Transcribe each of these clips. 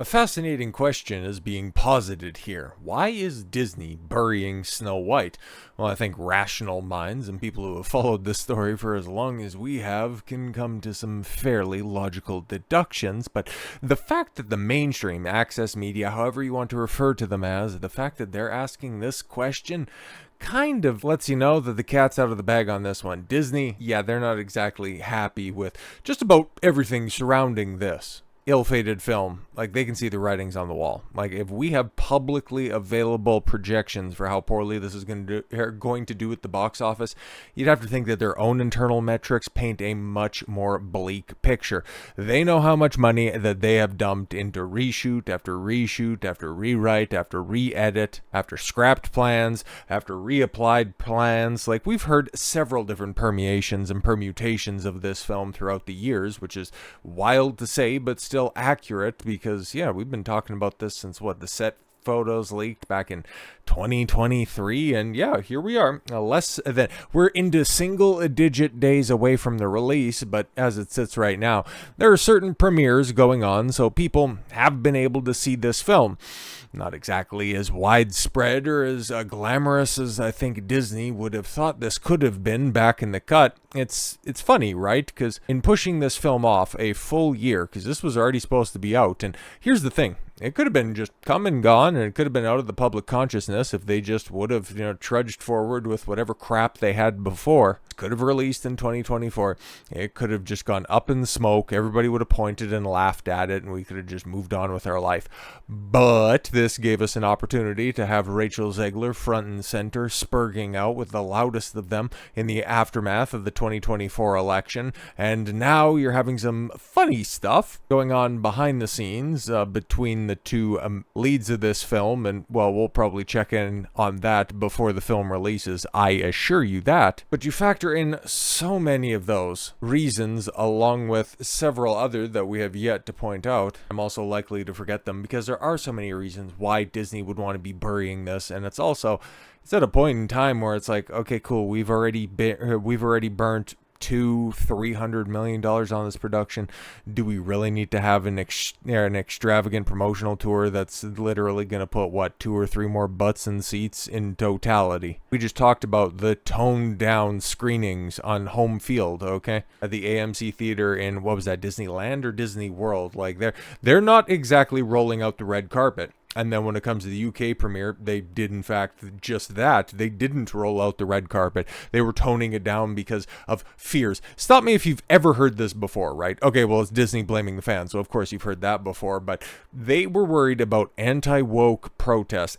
A fascinating question is being posited here. Why is Disney burying Snow White? Well, I think rational minds and people who have followed this story for as long as we have can come to some fairly logical deductions, but the fact that the mainstream access media, however you want to refer to them as, the fact that they're asking this question kind of lets you know that the cat's out of the bag on this one. Disney, yeah, they're not exactly happy with just about everything surrounding this ill-fated film. Like, they can see the writings on the wall. Like, if we have publicly available projections for how poorly this is going to do at the box office, you'd have to think that their own internal metrics paint a much more bleak picture. They know how much money that they have dumped into reshoot after reshoot after rewrite after re-edit after scrapped plans after reapplied plans. Like, we've heard several different permeations and permutations of this film throughout the years, which is wild to say, but still accurate, because yeah, we've been talking about this since what, the set photos leaked back in 2023, and yeah, here we are, less than, we're into single digit days away from the release. But as it sits right now, there are certain premieres going on, so people have been able to see this film. Not exactly as widespread or as glamorous as I think Disney would have thought this could have been back in the cut. It's funny, right? Because in pushing this film off a full year, because this was already supposed to be out, and here's the thing, it could have been just come and gone, and it could have been out of the public consciousness if they just would have, trudged forward with whatever crap they had before. It could have released in 2024. It could have just gone up in smoke. Everybody would have pointed and laughed at it, and we could have just moved on with our life. But this gave us an opportunity to have Rachel Zegler front and center, spurging out with the loudest of them in the aftermath of the 2024 election. And now you're having some funny stuff going on behind the scenes between the two leads of this film, and well, we'll probably check in on that before the film releases, I assure you that. But you factor in so many of those reasons along with several other that we have yet to point out. I'm also likely to forget them because there are so many reasons why Disney would want to be burying this, and it's at a point in time where it's like, okay, cool, we've already burnt $200-300 million on this production. Do we really need to have an extravagant promotional tour that's literally going to put what, 2 or 3 more butts in seats in totality? We just talked about the toned down screenings on home field, okay, at the AMC theater in, what was that, Disneyland or Disney World? Like, they're not exactly rolling out the red carpet. And then when it comes to the UK premiere, they did in fact just that. They didn't roll out the red carpet. They were toning it down because of fears. Stop me if you've ever heard this before, right? Okay, well, it's Disney blaming the fans, so of course you've heard that before, but they were worried about anti-woke protests,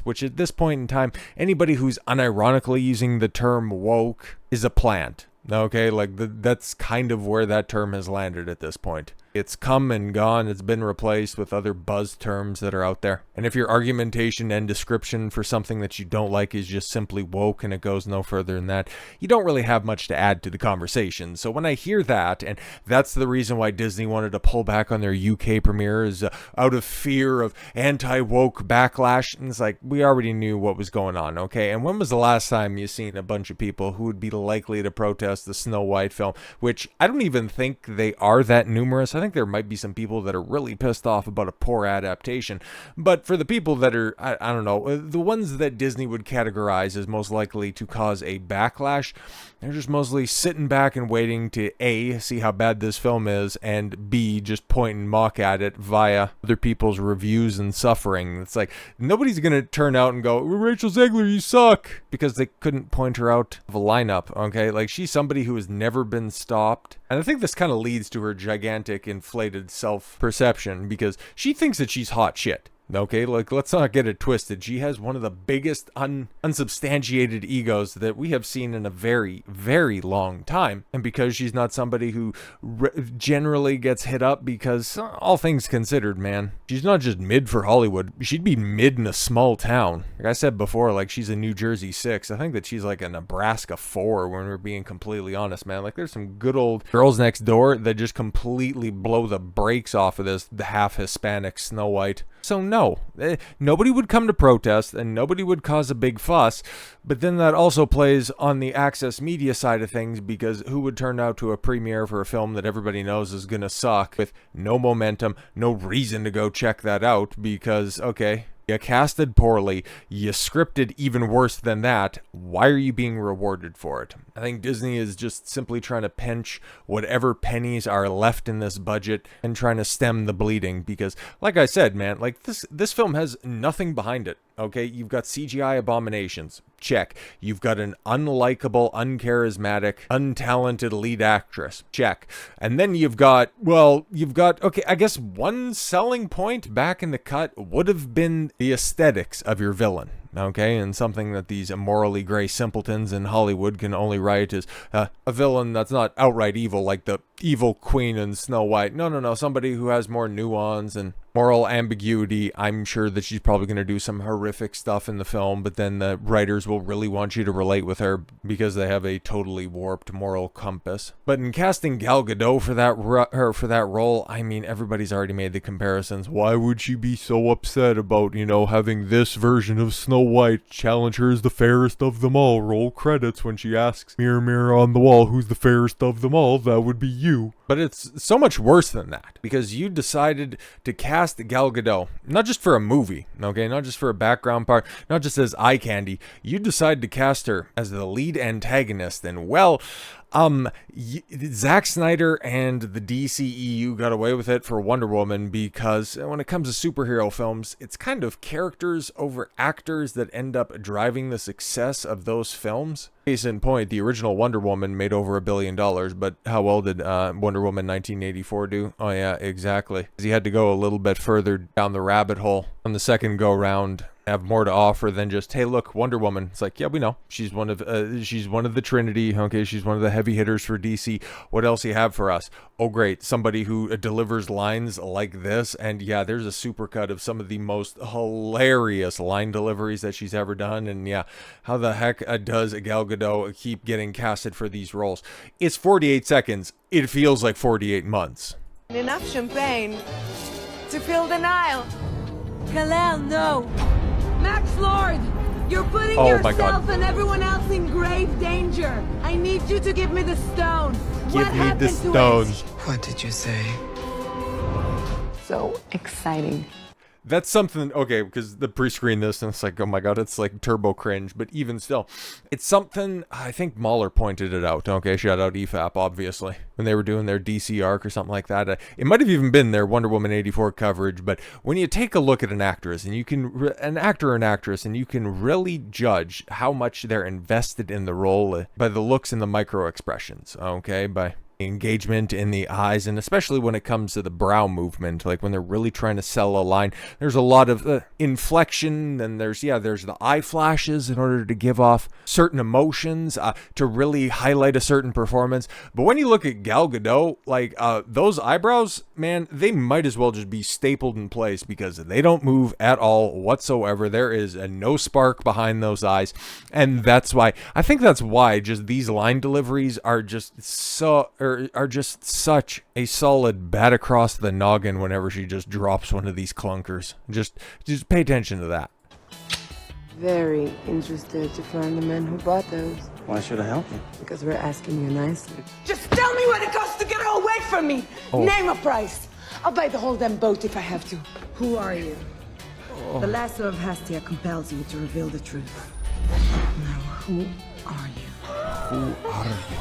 which at this point in time, anybody who's unironically using the term woke is a plant. Okay, like that's kind of where that term has landed at this point. It's come and gone. It's been replaced with other buzz terms that are out there. And if your argumentation and description for something that you don't like is just simply woke and it goes no further than that, you don't really have much to add to the conversation. So when I hear that, and that's the reason why Disney wanted to pull back on their UK premiere, is out of fear of anti-woke backlash, and it's like, we already knew what was going on, okay? And when was the last time you seen a bunch of people who would be likely to protest the Snow White film, which I don't even think they are that numerous. I think there might be some people that are really pissed off about a poor adaptation, but for the people that are, I don't know, the ones that Disney would categorize as most likely to cause a backlash, they're just mostly sitting back and waiting to A, see how bad this film is, and B, just point and mock at it via other people's reviews and suffering. It's like, nobody's gonna turn out and go, Rachel Zegler, you suck, because they couldn't point her out of a lineup, okay? Like, she's somebody who has never been stopped. And I think this kind of leads to her gigantic inflated self-perception, because she thinks that she's hot shit. Okay, like, let's not get it twisted. She has one of the biggest unsubstantiated egos that we have seen in a very, very long time. And because she's not somebody who generally gets hit up, because all things considered, man, she's not just mid for Hollywood. She'd be mid in a small town. Like I said before, like, she's a New Jersey 6. I think that she's like a Nebraska 4 when we're being completely honest, man. Like, there's some good old girls next door that just completely blow the brakes off of the half Hispanic Snow White. So no, nobody would come to protest and nobody would cause a big fuss, but then that also plays on the access media side of things, because who would turn out to a premiere for a film that everybody knows is gonna suck with no momentum, no reason to go check that out because, okay, you casted poorly, you scripted even worse than that, why are you being rewarded for it? I think Disney is just simply trying to pinch whatever pennies are left in this budget and trying to stem the bleeding because, like I said, man, like this film has nothing behind it, okay? You've got CGI abominations, check. You've got an unlikable, uncharismatic, untalented lead actress, check. And then you've got, okay, I guess one selling point back in the cut would have been the aesthetics of your villain. Okay, and something that these morally gray simpletons in Hollywood can only write is a villain that's not outright evil, like the evil queen in Snow White. No, somebody who has more nuance and moral ambiguity. I'm sure that she's probably going to do some horrific stuff in the film, but then the writers will really want you to relate with her because they have a totally warped moral compass. But in casting Gal Gadot for that role, I mean, everybody's already made the comparisons. Why would she be so upset about, having this version of Snow White challenge her as the fairest of them all? Roll credits when she asks, "Mirror, mirror on the wall, who's the fairest of them all?" That would be you. But it's so much worse than that, because you decided to cast Gal Gadot, not just for a movie, okay, not just for a background part, not just as eye candy. You decided to cast her as the lead antagonist, and well, Zack Snyder and the DCEU got away with it for Wonder Woman because when it comes to superhero films, it's kind of characters over actors that end up driving the success of those films. Case in point, the original Wonder Woman made over $1 billion, but how well did Wonder Woman 1984 do? Oh yeah, exactly. He had to go a little bit further down the rabbit hole on the second go round. Have more to offer than just, hey, look, Wonder Woman. It's like, yeah, we know she's one of the Trinity. Okay, she's one of the heavy hitters for DC. What else you have for us? Oh, great, somebody who delivers lines like this. And yeah, there's a supercut of some of the most hilarious line deliveries that she's ever done. And yeah, how the heck does Gal Gadot keep getting casted for these roles? It's 48 seconds. It feels like 48 months. Enough champagne to fill the Nile. Kal-El, no. Max Lord, you're putting yourself and everyone else in grave danger. I need you to give me the stone. Give me the stone. What did you say? So exciting. That's something, okay, because the pre-screen this, and it's like, oh my god, it's like turbo cringe, but even still, it's something, I think Mahler pointed it out, okay, shout out EFAP, obviously, when they were doing their DC arc or something like that. It might have even been their Wonder Woman 84 coverage, but when you take a look at an actress, and you can, an actor or an actress, and you can really judge how much they're invested in the role by the looks and the micro expressions, okay, by engagement in the eyes, and especially when it comes to the brow movement, like when they're really trying to sell a line, there's a lot of inflection, and there's the eye flashes in order to give off certain emotions, to really highlight a certain performance. But when you look at Gal Gadot, like those eyebrows, man, they might as well just be stapled in place because they don't move at all whatsoever. There is no spark behind those eyes, and I think that's why just these line deliveries are just such a solid bat across the noggin whenever she just drops one of these clunkers. Just pay attention to that. Very interested to find the men who bought those. Why should I help you? Because we're asking you nicely. Just tell me what it costs to get her away from me. Oh. Name a price. I'll buy the whole damn boat if I have to. Who are you? Oh. The lasso of Hastia compels you to reveal the truth. Now, who are you? Who are you?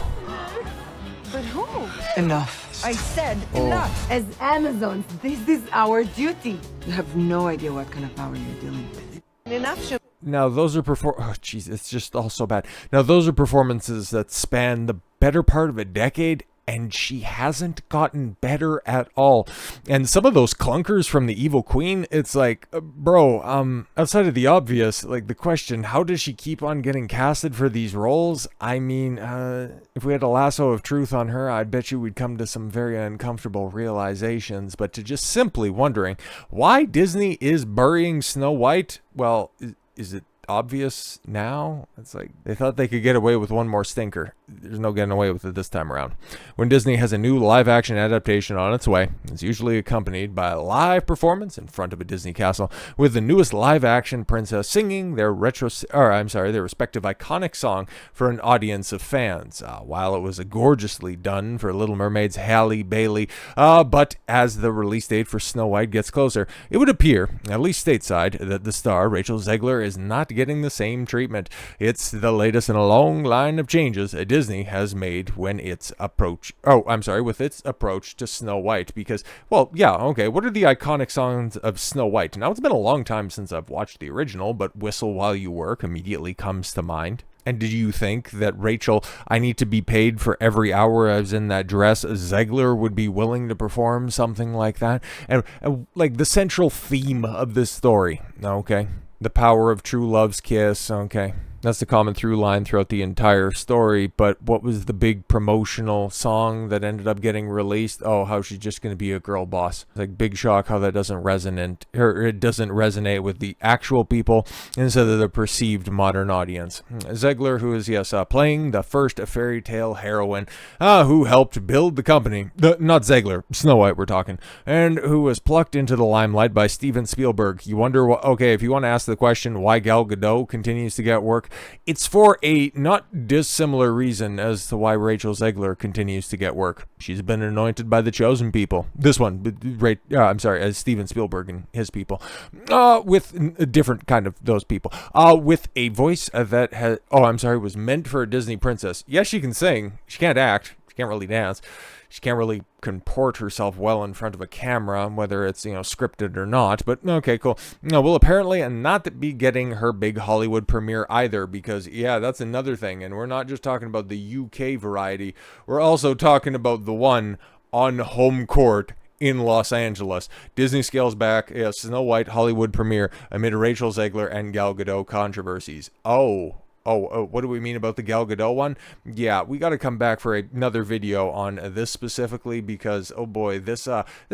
But who? Enough. I said enough. As Amazons, this is our duty. You have no idea what kind of power you're dealing with. Enough. Now those are it's just all so bad. Now those are performances that span the better part of a decade, and she hasn't gotten better at all. And some of those clunkers from the Evil Queen, it's like, bro, outside of the obvious, like the question, how does she keep on getting casted for these roles? I mean, if we had a lasso of truth on her, I bet you we'd come to some very uncomfortable realizations. But to just simply wondering why Disney is burying Snow White, well, is it obvious now? It's like they thought they could get away with one more stinker. There's no getting away with it this time around. When Disney has a new live-action adaptation on its way, it's usually accompanied by a live performance in front of a Disney castle with the newest live-action princess singing their respective iconic song for an audience of fans. While it was gorgeously done for Little Mermaid's Halle Bailey, but as the release date for Snow White gets closer, it would appear, at least stateside, that the star, Rachel Zegler, is not getting the same treatment. It's the latest in a long line of changes Disney has made with its approach to Snow White, because, well, yeah, okay, what are the iconic songs of Snow White? Now, it's been a long time since I've watched the original, but Whistle While You Work immediately comes to mind. And did you think that Rachel, I need to be paid for every hour I was in that dress, Zegler would be willing to perform something like that? And like the central theme of this story, okay? The power of true love's kiss, okay? That's the common through line throughout the entire story, but what was the big promotional song that ended up getting released? Oh, how she's just going to be a girl boss. It's like, big shock how that doesn't resonate with the actual people instead of the perceived modern audience. Zegler, who is, playing the first fairy tale heroine, who helped build the company, not Zegler, Snow White we're talking, and who was plucked into the limelight by Steven Spielberg. You wonder, if you want to ask the question why Gal Gadot continues to get work, it's for a not dissimilar reason as to why Rachel Zegler continues to get work. She's been anointed by the chosen people. This one, as Steven Spielberg and his people, with a different kind of those people, with a voice that was meant for a Disney princess. Yes, she can sing. She can't act. She can't really dance. She can't really comport herself well in front of a camera, whether it's, scripted or not. But, okay, cool. No, well, apparently not be getting her big Hollywood premiere either, because, that's another thing. And we're not just talking about the UK variety. We're also talking about the one on home court in Los Angeles. Disney scales back a Snow White Hollywood premiere amid Rachel Zegler and Gal Gadot controversies. What do we mean about the Gal Gadot one? Yeah, we got to come back for another video on this specifically, because, oh boy, this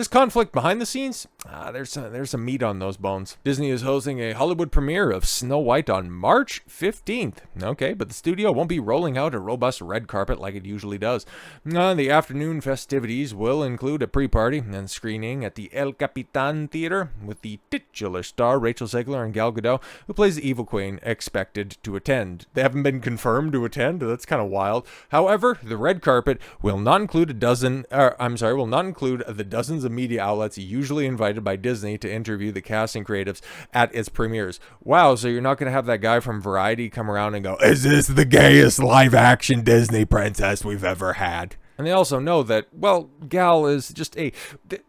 conflict behind the scenes, there's some meat on those bones. Disney is hosting a Hollywood premiere of Snow White on March 15th. Okay, but the studio won't be rolling out a robust red carpet like it usually does. The afternoon festivities will include a pre-party and screening at the El Capitan Theater with the titular star Rachel Zegler and Gal Gadot, who plays the evil queen, expected to attend. They haven't been confirmed to attend. That's kind of wild. However, the red carpet will not include will not include the dozens of media outlets usually invited by Disney to interview the cast and creatives at its premieres. Wow, so you're not going to have that guy from Variety come around and go, "Is this the gayest live-action Disney princess we've ever had?" And they also know that, well, Gal is just a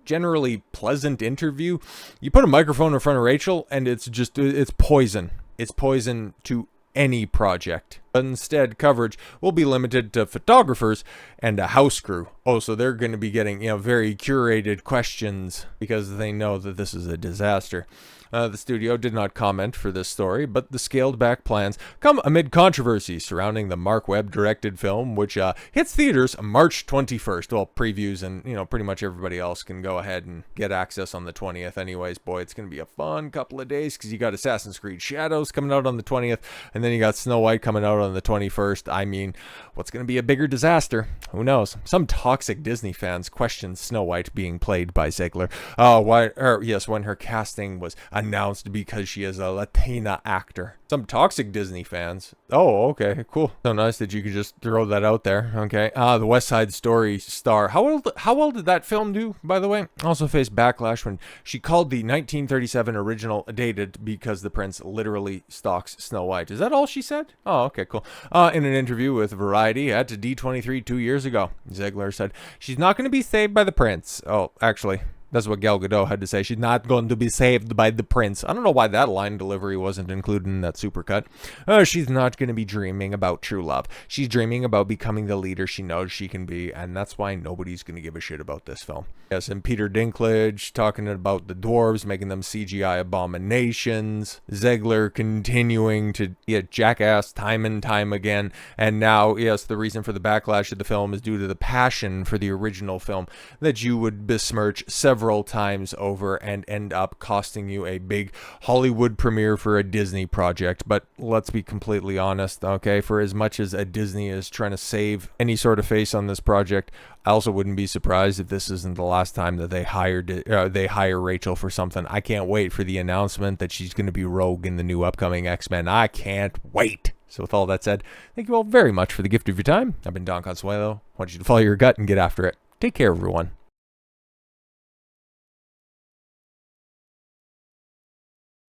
generally pleasant interview. You put a microphone in front of Rachel, and it's poison. It's poison to any project. Instead, coverage will be limited to photographers and a house crew. So they're going to be getting, very curated questions because they know that this is a disaster. The studio did not comment for this story, but the scaled-back plans come amid controversies surrounding the Mark Webb-directed film, which hits theaters March 21st. Well, previews and, pretty much everybody else can go ahead and get access on the 20th anyways. Boy, it's going to be a fun couple of days because you got Assassin's Creed Shadows coming out on the 20th, and then you got Snow White coming out on the 21st. I mean, what's going to be a bigger disaster? Who knows? Some toxic Disney fans question Snow White being played by Zegler. When her casting was announced because she is a Latina actor. Some toxic Disney fans. Oh, okay, cool. So nice that you could just throw that out there. Okay. The West Side Story star. How well did that film do, by the way? Also faced backlash when she called the 1937 original dated because the prince literally stalks Snow White. Is that all she said? Oh, okay, cool. In an interview with Variety at D23 2 years ago, Zegler said she's not going to be saved by the prince. Oh, actually, that's what Gal Gadot had to say. She's not going to be saved by the prince. I don't know why that line delivery wasn't included in that supercut. She's not going to be dreaming about true love. She's dreaming about becoming the leader she knows she can be, and that's why nobody's going to give a shit about this film. Yes, and Peter Dinklage talking about the dwarves, making them CGI abominations. Zegler continuing to jackass time and time again. And now, yes, the reason for the backlash of the film is due to the passion for the original film that you would besmirch several several times over and end up costing you a big Hollywood premiere for a Disney project. But let's be completely honest, okay? For as much as a Disney is trying to save any sort of face on this project, I also wouldn't be surprised if this isn't the last time that they hire Rachel for something. I can't wait for the announcement that she's going to be Rogue in the new upcoming X-Men. I can't wait. So with all that said, thank you all very much for the gift of your time. I've been Don Consuelo. I want you to follow your gut and get after it. Take care, everyone.